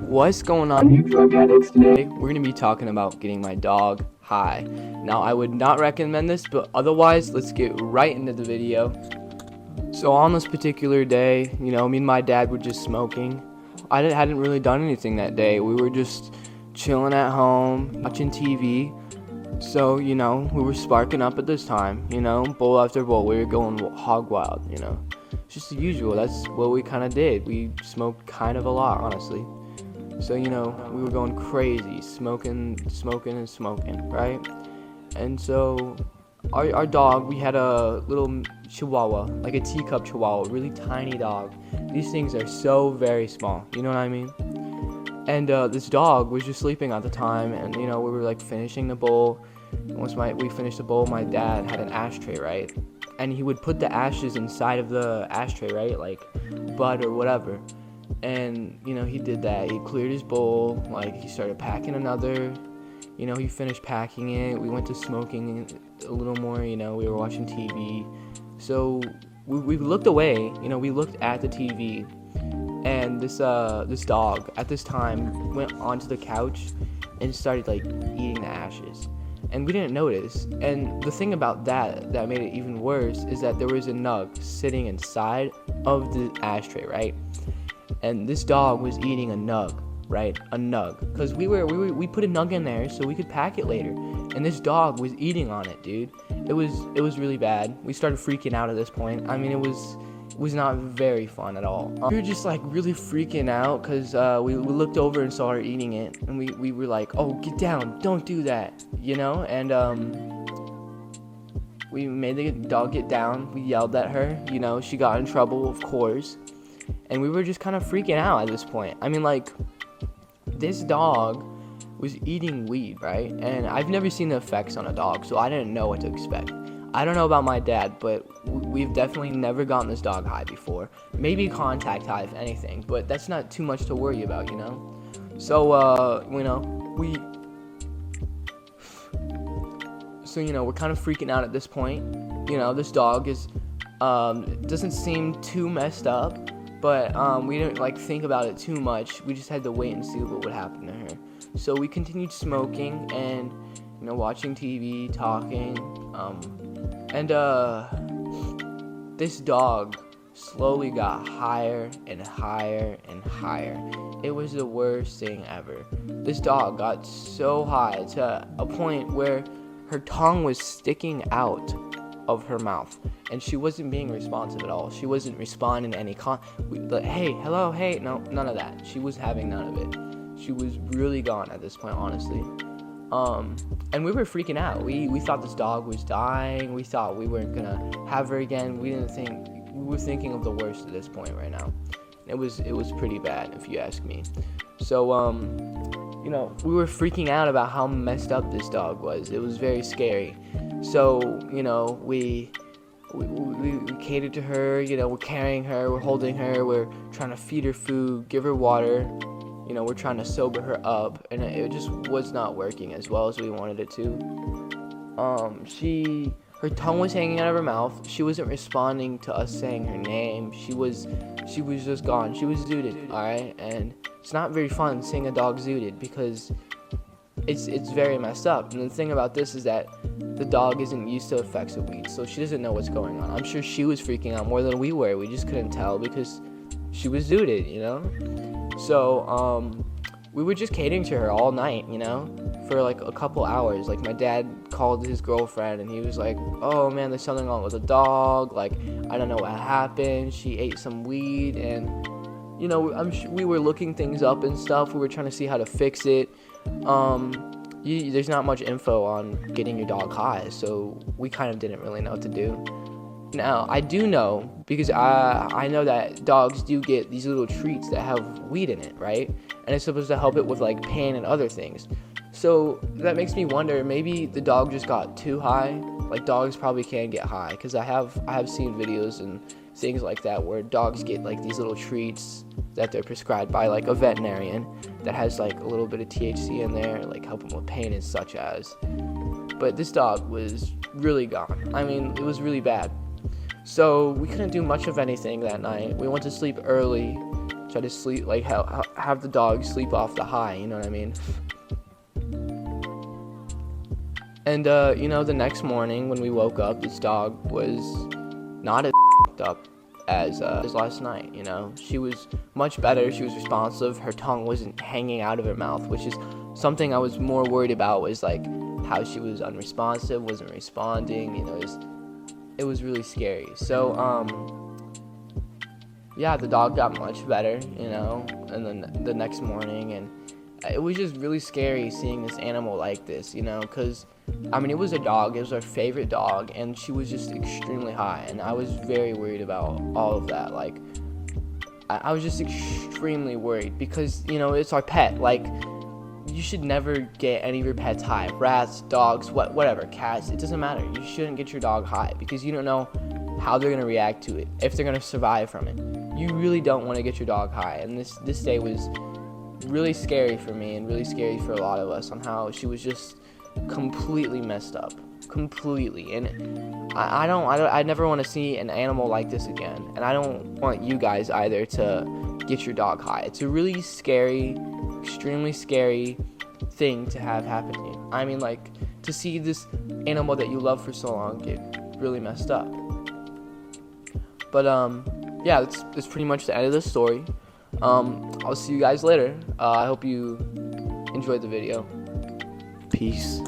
What's going on, you drug addicts? Today we're gonna be talking about getting my dog high. Now, I would not recommend this, but otherwise, let's get right into the video. So on this particular day, me and my dad were just smoking. Hadn't really done anything that day. We were just chilling at home, watching TV. So, we were sparking up at this time, bowl after bowl. We were going hog wild, Just the usual. That's what we kind of did. We smoked kind of a lot, honestly. So, we were going crazy, smoking, right? And so, our dog, we had a little chihuahua, like a teacup chihuahua, really tiny dog. These things are so very small, you know what I mean? And this dog was just sleeping at the time, and, we were, like, finishing the bowl. Once we finished the bowl, my dad had an ashtray, right? And he would put the ashes inside of the ashtray, right? Like, bud or whatever. And, he did that. He cleared his bowl, like, he started packing another. He finished packing it. We went to smoking a little more, we were watching TV. So, we looked away, we looked at the TV. And this dog, at this time, went onto the couch and started, like, eating the ashes. And we didn't notice. And the thing about that made it even worse is that there was a nug sitting inside of the ashtray, right? And this dog was eating a nug, right? A nug. Because we put a nug in there so we could pack it later. And this dog was eating on it, dude. It was really bad. We started freaking out at this point. I mean, it was not very fun at all. We were just like really freaking out because we looked over and saw her eating it, and we were like, oh, get down, don't do that, and we made the dog get down. We yelled at her, she got in trouble, of course, and we were just kind of freaking out at this point. I mean, like, this dog was eating weed, right? And I've never seen the effects on a dog, so I didn't know what to expect. I don't know about my dad, but we've definitely never gotten this dog high before. Maybe contact high, if anything, but that's not too much to worry about, So, we're kind of freaking out at this point. This dog is, doesn't seem too messed up, but we didn't, like, think about it too much. We just had to wait and see what would happen to her. So we continued smoking and, watching TV, talking, and this dog slowly got higher and higher and higher. It was the worst thing ever. This dog got so high to a point where her tongue was sticking out of her mouth, and she wasn't being responsive at all. She wasn't responding to any hey, hello, hey, no, none of that. She was having none of it. She was really gone at this point, honestly. And we were freaking out. We thought this dog was dying. We thought we weren't gonna have her again. We were thinking of the worst at this point right now. It was pretty bad, if you ask me. So, we were freaking out about how messed up this dog was. It was very scary. So, we catered to her, we're carrying her, we're holding her, we're trying to feed her food, give her water. We're trying to sober her up, and it just was not working as well as we wanted it to. Her tongue was hanging out of her mouth. She wasn't responding to us saying her name. She was just gone. She was zooted, alright? And it's not very fun seeing a dog zooted because it's very messed up. And the thing about this is that the dog isn't used to effects of weed, so she doesn't know what's going on. I'm sure she was freaking out more than we were. We just couldn't tell because she was zooted, So, we were just catering to her all night, for like a couple hours. Like, my dad called his girlfriend and he was like, oh man, there's something wrong with the dog. Like, I don't know what happened. She ate some weed, and, I'm sure we were looking things up and stuff. We were trying to see how to fix it. There's not much info on getting your dog high, so we kind of didn't really know what to do. Now, I do know, because I know that dogs do get these little treats that have weed in it, right? And it's supposed to help it with, like, pain and other things. So that makes me wonder, maybe the dog just got too high. Like, dogs probably can get high, because I have seen videos and things like that where dogs get, like, these little treats that they're prescribed by, like, a veterinarian that has, like, a little bit of THC in there, like, helping with pain and such as. But this dog was really gone. I mean, it was really bad. So we couldn't do much of anything that night. We went to sleep early, try to sleep, like have the dog sleep off the high, you know what I mean? And you know, the next morning when we woke up, this dog was not as up as last night. You know, she was much better. She was responsive. Her tongue wasn't hanging out of her mouth, which is something I was more worried about. Was like how she was unresponsive, wasn't responding. You know, it was really scary. So yeah, the dog got much better. You know, and then the next morning, and it was just really scary seeing this animal like this. You know, because I mean, it was a dog. It was our favorite dog, and she was just extremely high, and I was very worried about all of that. Like, I was just extremely worried because, you know, it's our pet. Like, you should never get any of your pets high. Rats, dogs, whatever, cats, it doesn't matter. You shouldn't get your dog high because you don't know how they're going to react to it, if they're going to survive from it. You really don't want to get your dog high, and this day was really scary for me and really scary for a lot of us on how she was just completely messed up, completely. And I never want to see an animal like this again, and I don't want you guys either to get your dog high. It's a really scary, extremely scary thing to have happen to you. I mean, like, to see this animal that you love for so long get really messed up. But yeah, that's pretty much the end of the story. I'll see you guys later. I hope you enjoyed the video. Peace.